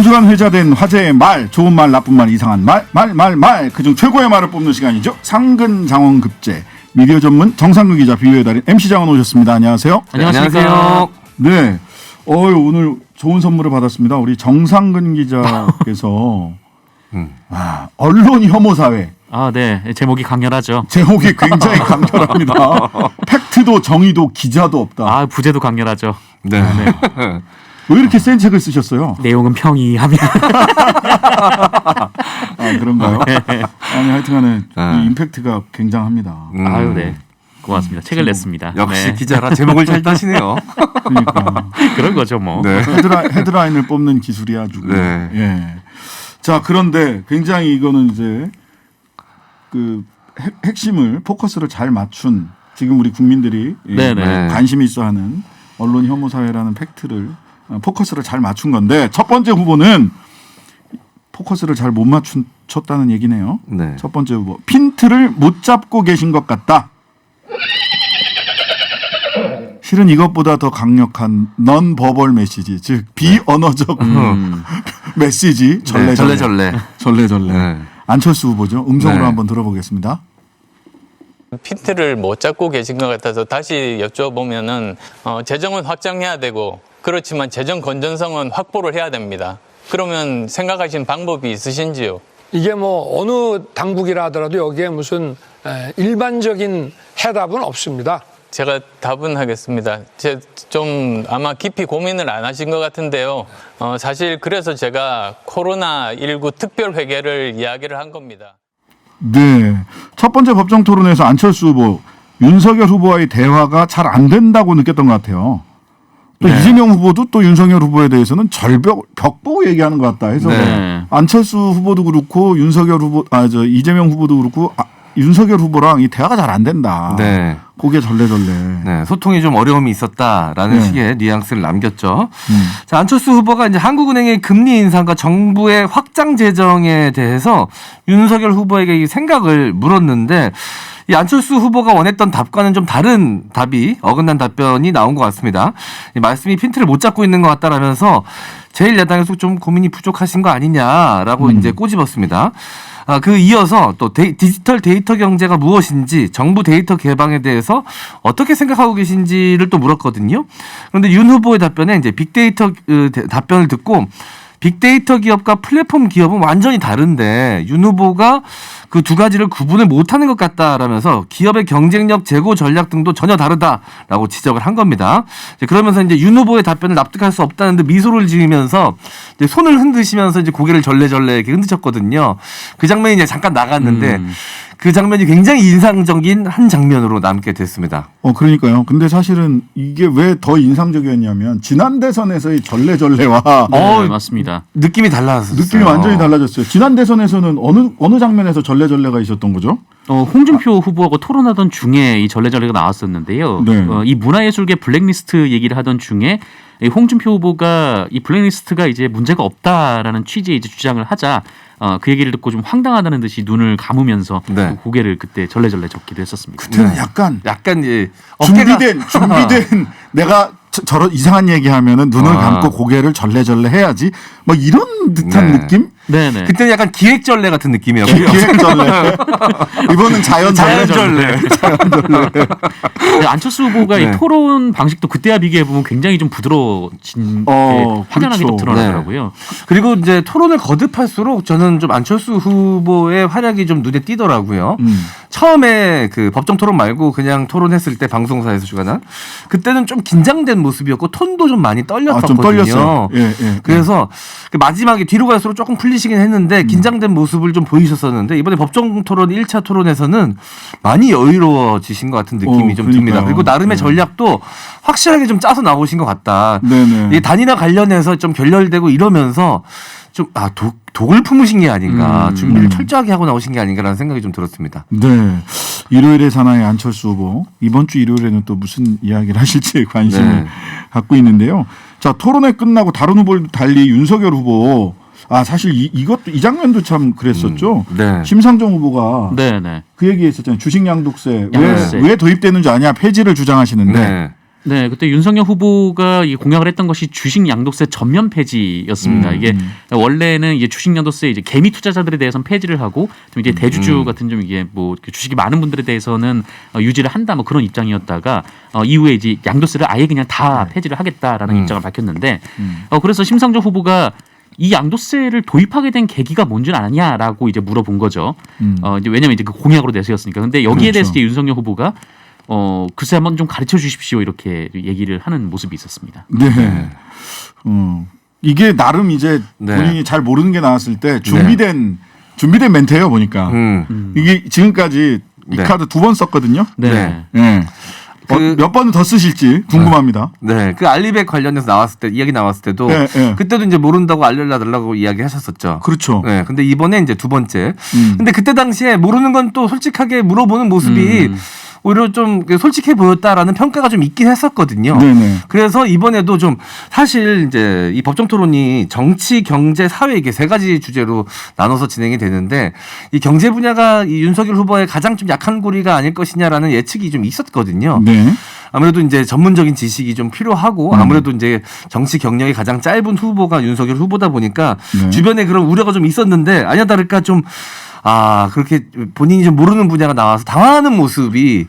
한 주간 회자된 화제의 말, 좋은 말, 나쁜 말, 이상한 말, 그중 최고의 말을 뽑는 시간이죠. 상근장원급제 미디어 전문 정상근 기자, 비유의 달인 MC 장원 오셨습니다. 안녕하세요. 안녕하세요. 네, 오늘 좋은 선물을 받았습니다. 우리 정상근 기자께서 언론 혐오 사회. 아, 네. 제목이 강렬하죠. 제목이 굉장히 강렬합니다. 팩트도 정의도 기자도 없다. 아, 부제도 강렬하죠. 네. 왜 이렇게 센 책을 쓰셨어요? 내용은 평이하면. 아, 그런가요? 네. 아니, 하여튼간에 이 임팩트가 굉장합니다. 아유, 네. 고맙습니다. 책을 냈습니다. 역시 네. 기자라 제목을 잘 따시네요. 그러니까 그런 거죠, 뭐. 네. 헤드라인을 뽑는 기술이 아주. 네. 예. 자, 그런데 굉장히 이거는 이제 그 핵심을 포커스를 잘 맞춘 지금 우리 국민들이 네네. 관심이 있어하는 언론 혐오 사회라는 팩트를 포커스를 잘 맞춘 건데 첫 번째 후보는 포커스를 잘 못 맞췄다는 얘기네요. 네. 첫 번째 후보 핀트를 못 잡고 계신 것 같다. 실은 이것보다 더 강력한 넌 버벌 메시지, 즉 비언어적 메시지 절레절레. 네. 안철수 후보죠. 음성으로 네. 한번 들어보겠습니다. 핀트를 못 잡고 계신 것 같아서 다시 여쭤보면은 재정은 확장해야 되고 그렇지만 재정 건전성은 확보를 해야 됩니다. 그러면 생각하신 방법이 있으신지요? 이게 뭐 어느 당국이라 하더라도 여기에 무슨 일반적인 해답은 없습니다. 제가 답은 하겠습니다. 좀 아마 깊이 고민을 안 하신 것 같은데요. 사실 그래서 제가 코로나19 특별회계를 이야기를 한 겁니다. 네. 첫 번째 법정 토론에서 안철수 후보, 윤석열 후보와의 대화가 잘 안 된다고 느꼈던 것 같아요. 또 이재명 후보도 또 윤석열 후보에 대해서는 벽 보고 얘기하는 것 같다 해서 네. 안철수 후보도 그렇고 이재명 후보도 그렇고 윤석열 후보랑 이 대화가 잘 안 된다. 네. 그게 절레절레. 네, 소통이 좀 어려움이 있었다라는 네. 식의 뉘앙스를 남겼죠. 자, 안철수 후보가 이제 한국은행의 금리 인상과 정부의 확장 재정에 대해서 윤석열 후보에게 이 생각을 물었는데 이 안철수 후보가 원했던 답과는 좀 다른 답이 어긋난 답변이 나온 것 같습니다. 이 말씀이 핀트를 못 잡고 있는 것 같다라면서 제1야당에서 좀 고민이 부족하신 거 아니냐라고 이제 꼬집었습니다. 그 이어서 또 디지털 데이터 경제가 무엇인지 정부 데이터 개방에 대해서 어떻게 생각하고 계신지를 또 물었거든요. 그런데 윤 후보의 답변에 이제 빅데이터 답변을 듣고 빅데이터 기업과 플랫폼 기업은 완전히 다른데 윤 후보가 그 두 가지를 구분을 못하는 것 같다라면서 기업의 경쟁력 제고 전략 등도 전혀 다르다라고 지적을 한 겁니다. 그러면서 이제 윤 후보의 답변을 납득할 수 없다는 듯 미소를 지으면서 이제 손을 흔드시면서 이제 고개를 절레절레 이렇게 흔드셨거든요. 그 장면이 이제 잠깐 나갔는데 그 장면이 굉장히 인상적인 한 장면으로 남게 됐습니다. 그러니까요. 근데 사실은 이게 왜 더 인상적이었냐면 지난 대선에서의 절레절레와 네, 맞습니다. 느낌이 달라졌어요. 느낌이 완전히 달라졌어요. 지난 대선에서는 어느 장면에서 절레절레가 있었던 거죠? 홍준표 후보하고 토론하던 중에 이 절레절레가 나왔었는데요. 네. 이 문화예술계 블랙리스트 얘기를 하던 중에 이 홍준표 후보가 이 블랙리스트가 이제 문제가 없다라는 취지의 이제 주장을 하자 그 얘기를 듣고 좀 황당하다는 듯이 눈을 감으면서 네. 고개를 그때 절레절레 젓기도 했었습니다. 그때는 약간 이제 준비된 내가 저런 이상한 얘기하면은 눈을 감고 고개를 절레절레 해야지 뭐 이런 듯한 네. 느낌? 네네. 그때는 약간 기획전례 같은 느낌이었고요. 기획절레. 이번은 자연절레. 네, 안철수 후보가 네. 이 토론 방식도 그때와 비교해 보면 굉장히 좀 부드러워진 확연하게 그렇죠. 또 드러나더라고요. 그리고 이제 토론을 거듭할수록 저는 좀 안철수 후보의 활약이 좀 눈에 띄더라고요. 처음에 그 법정 토론 말고 그냥 토론했을 때 방송사에서 주관한 그때는 좀 긴장된 모습이었고 톤도 좀 많이 떨렸었거든요. 좀 떨렸어요. 예. 그래서 그 마지막에 뒤로 갈수록 조금 풀리시긴 했는데 긴장된 모습을 좀 보이셨었는데 이번에 법정 토론 1차 토론에서는 많이 여유로워지신 것 같은 느낌이 좀 듭니다. 그러니까요. 그리고 나름의 전략도 확실하게 좀 짜서 나오신 것 같다. 네네. 이 단일화 관련해서 좀 결렬되고 이러면서 좀 독을 품으신 게 아닌가, 준비를 철저하게 하고 나오신 게 아닌가라는 생각이 좀 들었습니다. 네. 일요일의 사나이 안철수 후보. 이번 주 일요일에는 또 무슨 이야기를 하실지 관심을 갖고 있는데요. 자, 토론회 끝나고 다른 후보를 달리 윤석열 후보. 사실 이 장면도 참 그랬었죠. 네. 심상정 후보가 네네. 그 얘기했었잖아요. 주식 양도세 양도세. 왜 도입되는 줄 아냐 폐지를 주장하시는데 네. 네, 그때 윤석열 후보가 이 공약을 했던 것이 주식 양도세 전면 폐지였습니다. 이게 원래는 이제 주식 양도세 이제 개미 투자자들에 대해서는 폐지를 하고 좀 이제 대주주 같은 좀 이게 뭐 주식이 많은 분들에 대해서는 유지를 한다 뭐 그런 입장이었다가 이후에 이제 양도세를 아예 그냥 다 폐지를 하겠다라는 입장을 밝혔는데 그래서 심상정 후보가 이 양도세를 도입하게 된 계기가 뭔지는 아냐라고 이제 물어본 거죠. 이제 왜냐면 이제 그 공약으로 내세웠으니까. 근데 여기에 그렇죠. 대해서 이제 윤석열 후보가 글쎄 한번 좀 가르쳐 주십시오 이렇게 얘기를 하는 모습이 있었습니다. 네. 이게 나름 이제 네. 본인이 잘 모르는 게 나왔을 때 준비된 멘트예요 보니까. 이게 지금까지 이 네. 카드 2번 썼거든요. 네. 예. 몇 번은 더 쓰실지 궁금합니다. 네, 그 알리백 관련해서 이야기 나왔을 때도 네, 네. 그때도 이제 모른다고 알려달라고 이야기하셨었죠. 그렇죠. 네, 근데 이번에 이제 두 번째. 근데 그때 당시에 모르는 건 또 솔직하게 물어보는 모습이 오히려 좀 솔직해 보였다라는 평가가 좀 있긴 했었거든요. 네네. 그래서 이번에도 좀 사실 이제 이 법정 토론이 정치, 경제, 사회 이게 세 가지 주제로 나눠서 진행이 되는데 이 경제 분야가 이 윤석열 후보의 가장 좀 약한 고리가 아닐 것이냐라는 예측이 좀 있었거든요. 네. 아무래도 이제 전문적인 지식이 좀 필요하고 아무래도 이제 정치 경력이 가장 짧은 후보가 윤석열 후보다 보니까 네. 주변에 그런 우려가 좀 있었는데 아니나 다를까 좀 그렇게 본인이 좀 모르는 분야가 나와서 당황하는 모습이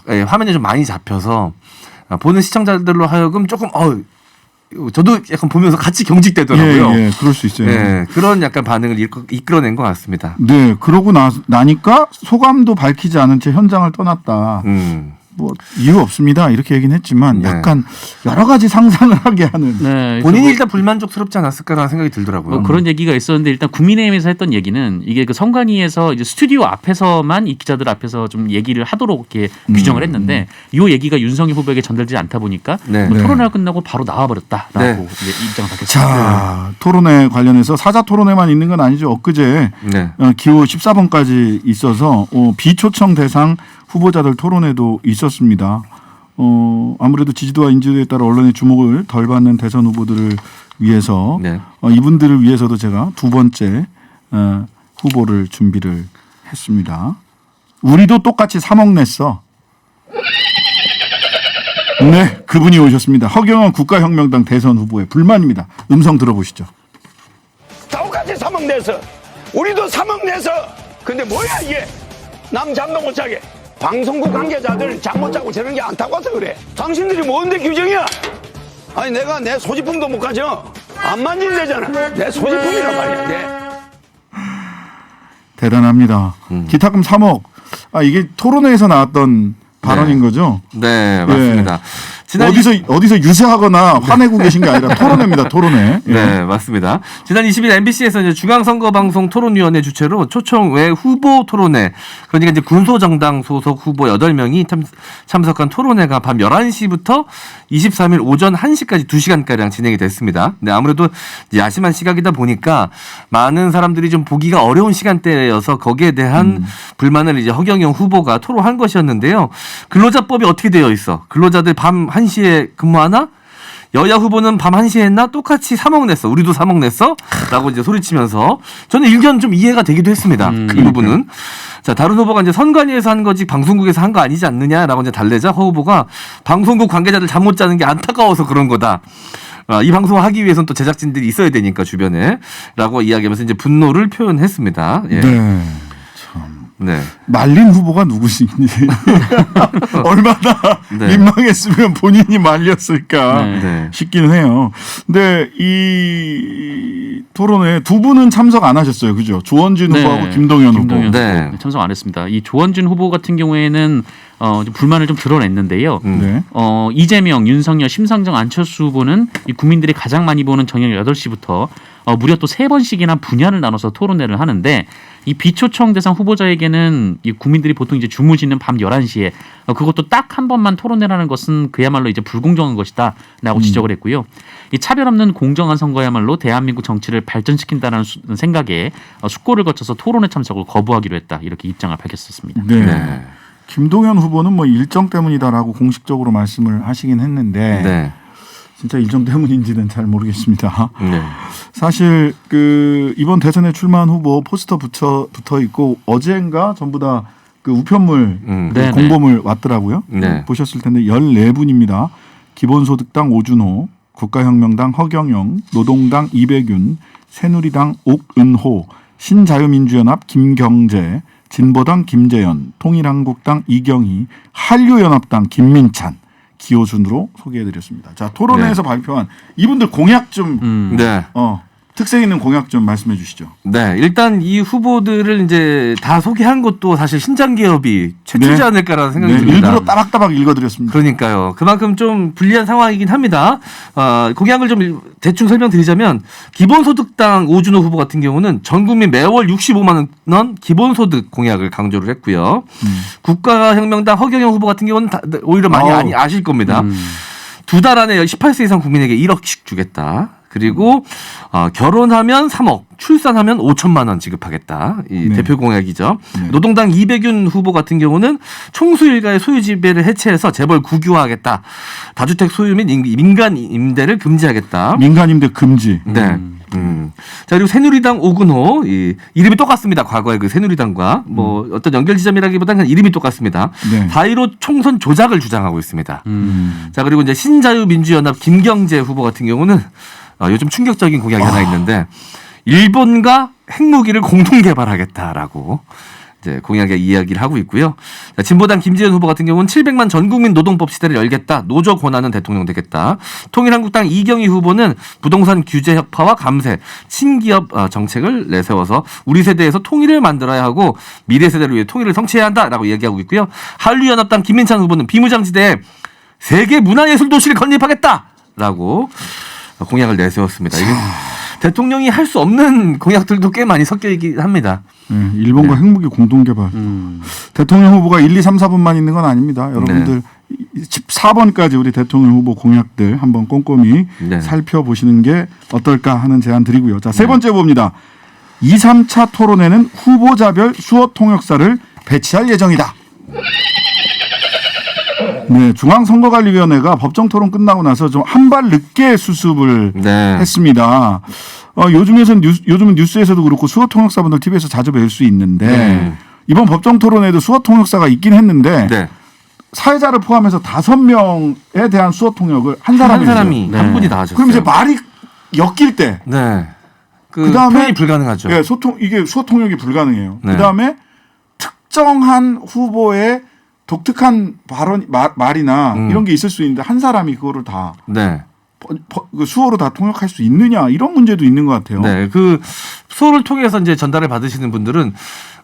예, 화면에 좀 많이 잡혀서 보는 시청자들로 하여금 조금 저도 약간 보면서 같이 경직되더라고요. 예, 그럴 수 있어요. 예, 그런 약간 반응을 이끌어낸 것 같습니다. 네, 그러고 나니까 소감도 밝히지 않은 채 현장을 떠났다. 뭐 이유 없습니다. 이렇게 얘기는 했지만 네. 약간 여러 가지 상상을 하게 하는. 네, 본인이 그래서 일단 불만족스럽지 않았을까라는 생각이 들더라고요. 뭐 그런 얘기가 있었는데 일단 국민의힘에서 했던 얘기는 이게 그 선관위에서 이제 스튜디오 앞에서만 이 기자들 앞에서 좀 얘기를 하도록 이렇게 규정을 했는데 이 얘기가 윤석열 후보에게 전달되지 않다 보니까 네. 뭐 네. 토론회가 끝나고 바로 나와버렸다라고 네. 이제 입장을 밝혔습니다. 자, 토론회 관련해서 사자 토론회만 있는 건 아니죠. 엊그제 네. 기호 14번까지 있어서 비초청 대상 후보자들 토론회도 있었습니다. 아무래도 지지도와 인지도에 따라 언론의 주목을 덜 받는 대선 후보들을 위해서 네. 이분들을 위해서도 제가 두 번째 후보를 준비를 했습니다. 우리도 똑같이 3억 냈어. 네, 그분이 오셨습니다. 허경환 국가혁명당 대선 후보의 불만입니다. 음성 들어보시죠. 똑같이 3억 내서 우리도 3억 내서 근데 뭐야 이게 남 잠도 못 자게 방송국 관계자들 잠 못 자고 저런 게 안 타고 와서 그래. 당신들이 뭔데 규정이야? 아니 내가 내 소지품도 못 가져. 안 만진대잖아. 내 소지품이란 말이야. 대단합니다. 기타금 3억. 이게 토론회에서 나왔던 발언인 거죠? 네, 맞습니다. 어디서 유세하거나 화내고 계신 게 아니라 토론회입니다. 토론회. 네, 맞습니다. 지난 20일 MBC에서 이제 중앙선거방송 토론위원회 주최로 초청 외 후보 토론회, 그러니까 이제 군소정당 소속 후보 8명이 참석한 토론회가 밤 11시부터 23일 오전 1시까지 2시간가량 진행이 됐습니다. 네, 아무래도 야심한 시각이다 보니까 많은 사람들이 좀 보기가 어려운 시간대여서 거기에 대한 불만을 이제 허경영 후보가 토로한 것이었는데요. 근로자법이 어떻게 되어 있어? 근로자들 밤 1시에 근무하나? 여야 후보는 밤 1시에 했나? 똑같이 3억 냈어. 우리도 3억 냈어? 라고 이제 소리치면서 저는 일견 좀 이해가 되기도 했습니다. 그 부분은. 자, 다른 후보가 이제 선관위에서 한 거지 방송국에서 한 거 아니지 않느냐라고 이제 달래자 허 후보가 방송국 관계자들 잠 못 자는 게 안타까워서 그런 거다. 이 방송을 하기 위해서는 또 제작진들이 있어야 되니까 주변에 라고 이야기하면서 이제 분노를 표현했습니다. 예. 네. 네. 말린 후보가 누구신지 얼마나 네. 민망했으면 본인이 말렸을까 네. 싶기는 해요. 근데 이 토론회 두 분은 참석 안 하셨어요, 그죠? 조원진 후보하고 김동연 후보. 네. 참석 안 했습니다. 이 조원진 후보 같은 경우에는 좀 불만을 좀 드러냈는데요. 네. 이재명, 윤석열, 심상정, 안철수 후보는 이 국민들이 가장 많이 보는 저녁 8시부터 무려 또 3번씩이나 분야를 나눠서 토론회를 하는데 이 비초청 대상 후보자에게는 이 국민들이 보통 이제 주무시는 밤 11시에 그것도 딱 한 번만 토론회라는 것은 그야말로 이제 불공정한 것이다라고 지적을 했고요. 이 차별 없는 공정한 선거야말로 대한민국 정치를 발전시킨다는 생각에 숙고를 거쳐서 토론회 참석을 거부하기로 했다. 이렇게 입장을 밝혔었습니다. 네. 네. 김동연 후보는 뭐 일정 때문이다라고 공식적으로 말씀을 하시긴 했는데 네. 진짜 일정 때문인지는 잘 모르겠습니다. 네. 사실 이번 대선에 출마한 후보 포스터 붙어 있고 어젠가 전부 다 그 우편물 그 네네. 공보물 왔더라고요. 네. 보셨을 텐데 14분입니다. 기본소득당 오준호, 국가혁명당 허경영, 노동당 이백윤, 새누리당 옥은호, 신자유민주연합 김경재, 진보당 김재현, 통일한국당 이경희, 한류연합당 김민찬, 기호순으로 소개해드렸습니다. 자, 토론회에서 발표한 이분들 공약 좀 네. 특색 있는 공약 좀 말씀해 주시죠. 네, 일단 이 후보들을 이제 다 소개한 것도 사실 신장 기업이 최초지 네. 않을까라는 생각이 네, 듭니다. 일부러 따박따박 읽어드렸습니다. 그러니까요. 그만큼 좀 불리한 상황이긴 합니다. 공약을 좀 대충 설명드리자면 기본소득당 오준호 후보 같은 경우는 전 국민 매월 65만 원 기본소득 공약을 강조를 했고요. 국가혁명당 허경영 후보 같은 경우는 오히려 많이 아실 겁니다. 두 달 안에 18세 이상 국민에게 1억씩 주겠다. 그리고 결혼하면 3억, 출산하면 5천만 원 지급하겠다. 이 네. 대표 공약이죠. 네. 노동당 이백윤 후보 같은 경우는 총수 일가의 소유 지배를 해체해서 재벌 국유화하겠다. 다주택 소유 및 민간 임대를 금지하겠다. 민간 임대 금지. 네. 자, 그리고 새누리당 오근호, 이름이 똑같습니다. 과거의 그 새누리당과 뭐 어떤 연결 지점이라기보다는 그냥 이름이 똑같습니다. 네. 4.15 총선 조작을 주장하고 있습니다. 자, 그리고 이제 신자유민주연합 김경재 후보 같은 경우는 요즘 충격적인 공약이 하나 있는데 일본과 핵무기를 공동 개발하겠다라고 이제 공약에 이야기를 하고 있고요. 자, 진보당 김재현 후보 같은 경우는 700만 전국민 노동법 시대를 열겠다. 노조 권하는 대통령 되겠다. 통일한국당 이경희 후보는 부동산 규제 혁파와 감세, 친기업 정책을 내세워서 우리 세대에서 통일을 만들어야 하고 미래 세대를 위해 통일을 성취해야 한다라고 이야기하고 있고요. 한류연합당 김민찬 후보는 비무장지대에 세계 문화예술 도시를 건립하겠다라고 공약을 내세웠습니다. 이게 대통령이 할 수 없는 공약들도 꽤 많이 섞여 있긴 합니다. 네, 일본과 핵무기 공동 개발. 대통령 후보가 1, 2, 3, 4번만 있는 건 아닙니다. 여러분들 14번까지 우리 대통령 후보 공약들 한번 꼼꼼히 네. 살펴보시는 게 어떨까 하는 제안 드리고요. 자, 세 번째 봅니다. 2, 3차 토론회는 후보자별 수어 통역사를 배치할 예정이다. 네, 중앙선거관리위원회가 법정 토론 끝나고 나서 좀 한 발 늦게 수습을 네. 했습니다. 요즘은 뉴스에서도 그렇고 수어 통역사분들 TV에서 자주 뵐 수 있는데 이번 법정 토론에도 수어 통역사가 있긴 했는데 네. 사회자를 포함해서 5명에 대한 수어 통역을 한 사람이 사람이 네. 한 분이 다 하셨어요. 그럼 이제 말이 엮일 때 네. 그다음에 표현이 불가능하죠. 예, 이게 수어 통역이 불가능해요. 네. 그다음에 특정한 후보의 독특한 발언 말이나 이런 게 있을 수 있는데 한 사람이 그거를 다 네. 그 수어로 다 통역할 수 있느냐 이런 문제도 있는 것 같아요. 네. 그 수어를 통해서 이제 전달을 받으시는 분들은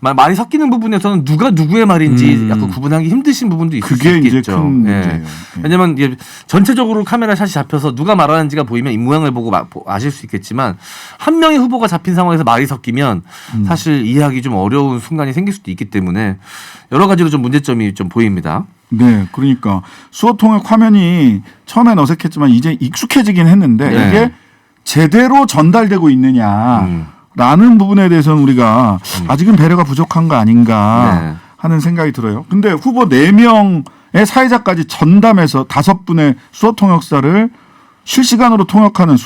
말이 섞이는 부분에서는 누가 누구의 말인지 약간 구분하기 힘드신 부분도 있을 수 그게 이제 있겠죠. 큰 문제예요. 네. 왜냐하면 이게 전체적으로 카메라 샷이 잡혀서 누가 말하는지가 보이면 입모양을 보고 아실 수 있겠지만 한 명의 후보가 잡힌 상황에서 말이 섞이면 사실 이해하기 좀 어려운 순간이 생길 수도 있기 때문에 여러 가지로 좀 문제점이 좀 보입니다. 네, 그러니까 수어 통역 화면이 처음엔 어색했지만 이제 익숙해지긴 했는데 네. 이게 제대로 전달되고 있느냐라는 부분에 대해서는 우리가 아직은 배려가 부족한 거 아닌가 네. 하는 생각이 들어요. 근데 후보 4명의 사회자까지 전담해서 5분의 수어 통역사를 실시간으로 통역하는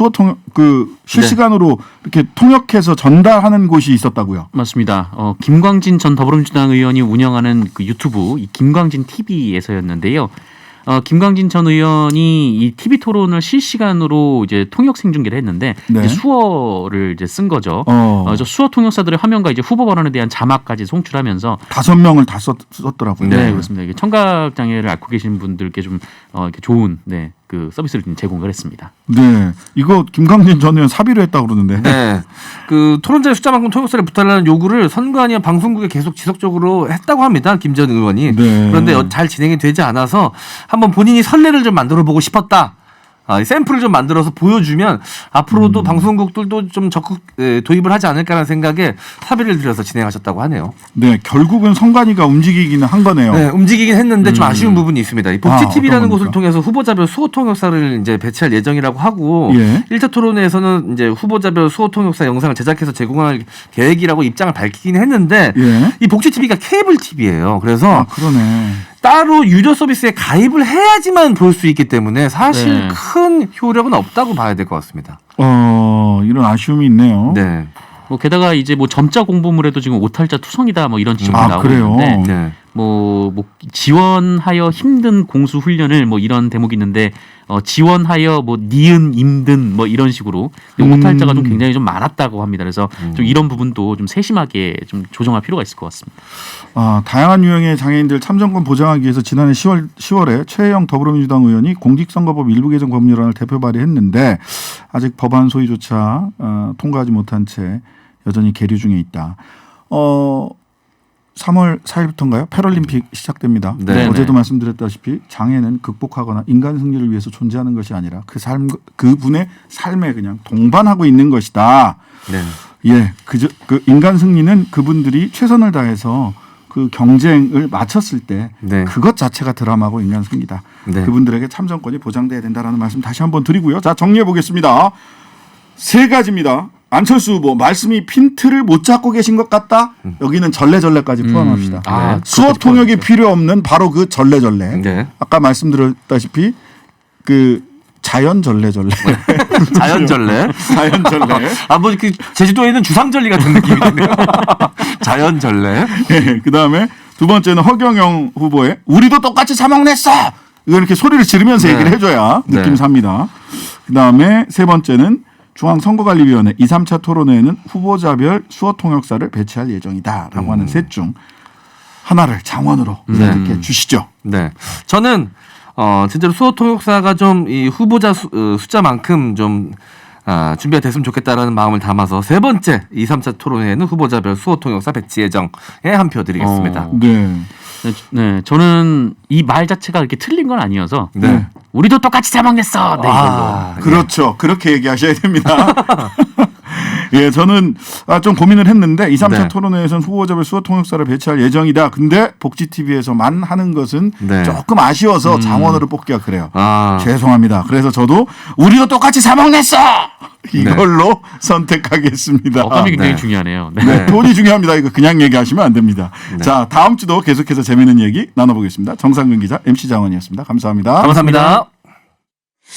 실시간으로 이렇게 통역해서 전달하는 곳이 있었다고요. 맞습니다. 김광진 전 더불어민주당 의원이 운영하는 그 유튜브 이 김광진 TV에서였는데요. 김광진 전 의원이 이 TV 토론을 실시간으로 이제 통역 생중계를 했는데 네. 이제 수어를 이제 쓴 거죠. 저 수어 통역사들의 화면과 이제 후보 발언에 대한 자막까지 송출하면서 5명을 다 썼더라고요. 네, 그렇습니다. 이게 청각 장애를 앓고 계신 분들께 좀 이렇게 좋은 그 서비스를 좀 제공을 했습니다. 네, 이거 김광진 전 의원 사비로 했다고 그러는데. 네. 그 토론자의 숫자만큼 통역사를 부탁하는 요구를 선관위와 방송국에 계속 지속적으로 했다고 합니다. 김 전 의원이. 네. 그런데 잘 진행이 되지 않아서 한번 본인이 선례를 좀 만들어 보고 싶었다. 샘플을 좀 만들어서 보여주면 앞으로도 방송국들도 좀 적극 도입을 하지 않을까라는 생각에 사비를 들여서 진행하셨다고 하네요. 네, 결국은 선관위가 움직이기는 한 거네요. 네, 움직이긴 했는데 좀 아쉬운 부분이 있습니다. 이 복지 TV라는 어떤 곳을 겁니까? 통해서 후보자별 수호 통역사를 이제 배치할 예정이라고 하고 예. 1차 토론회에서는 이제 후보자별 수호 통역사 영상을 제작해서 제공할 계획이라고 입장을 밝히긴 했는데 예. 이 복지 TV가 케이블 TV예요. 그래서 그러네. 따로 유료 서비스에 가입을 해야지만 볼 수 있기 때문에 사실 네. 큰 효력은 없다고 봐야 될 것 같습니다. 이런 아쉬움이 있네요. 네. 게다가 이제 점자 공보물에도 지금 오탈자 투성이다 이런 지적이 나오고 그래요? 있는데 네. 뭐 지원하여 힘든 공수 훈련을 뭐 이런 대목이 있는데 지원하여 뭐 니은 임든 뭐 이런 식으로 오탈자가 좀 굉장히 좀 많았다고 합니다. 그래서 좀 이런 부분도 좀 세심하게 좀 조정할 필요가 있을 것 같습니다. 다양한 유형의 장애인들 참정권 보장하기 위해서 지난해 10월에 최혜영 더불어민주당 의원이 공직선거법 일부 개정 법률안을 대표 발의했는데 아직 법안 소위조차 통과하지 못한 채 여전히 계류 중에 있다. 3월 4일부터인가요? 패럴림픽 시작됩니다. 네. 어제도 말씀드렸다시피 장애는 극복하거나 인간 승리를 위해서 존재하는 것이 아니라 그분의 삶에 그냥 동반하고 있는 것이다. 네. 예, 그 인간 승리는 그분들이 최선을 다해서 그 경쟁을 마쳤을 때 네. 그것 자체가 드라마고 인간 승리다. 네. 그분들에게 참정권이 보장돼야 된다라는 말씀 다시 한번 드리고요. 자, 정리해 보겠습니다. 3가지입니다. 안철수 후보 말씀이 핀트를 못 잡고 계신 것 같다. 여기는 전래전래까지 포함합시다. 네. 수어 통역이 필요 없는 바로 그 전래전래. 네. 아까 말씀드렸다시피 그 자연전래전래. 자연전래. 자연전래. 뭐 그 제주도에 있는 주상절리 같은 느낌이 드네요. 자연전래. 네, 그다음에 두 번째는 허경영 후보의 우리도 똑같이 사먹 냈어. 이거 이렇게 소리를 지르면서 네. 얘기를 해줘야 느낌 네. 삽니다. 그다음에 세 번째는 중앙선거관리위원회 2, 3차 토론회에는 후보자별 수어 통역사를 배치할 예정이다라고 하는 셋 중 하나를 장원으로 선택해 주시죠. 네. 저는 진짜로 수어 통역사가 좀 이 후보자 숫자만큼 좀 준비가 됐으면 좋겠다라는 마음을 담아서 세 번째 2, 3차 토론회에는 후보자별 수어 통역사 배치 예정에 한 표 드리겠습니다. 네. 네, 저는 이 말 자체가 그렇게 틀린 건 아니어서 네. 우리도 똑같이 사망했어. 네, 이걸로. 그렇죠. 그렇게 얘기하셔야 됩니다. 예, 저는 좀 고민을 했는데 2, 3차 네. 토론회에서는 후보자별 수어 통역사를 배치할 예정이다. 근데 복지TV에서만 하는 것은 네. 조금 아쉬워서 장원으로 뽑기가 그래요. 아. 죄송합니다. 그래서 저도 우리도 똑같이 사먹냈어! 이걸로 선택하겠습니다. 어감이 굉장히 네. 중요하네요. 네. 네, 돈이 중요합니다. 이거 그냥 얘기하시면 안 됩니다. 자, 다음 주도 계속해서 재미있는 얘기 나눠보겠습니다. 정상근 기자, MC 장원이었습니다. 감사합니다. 감사합니다.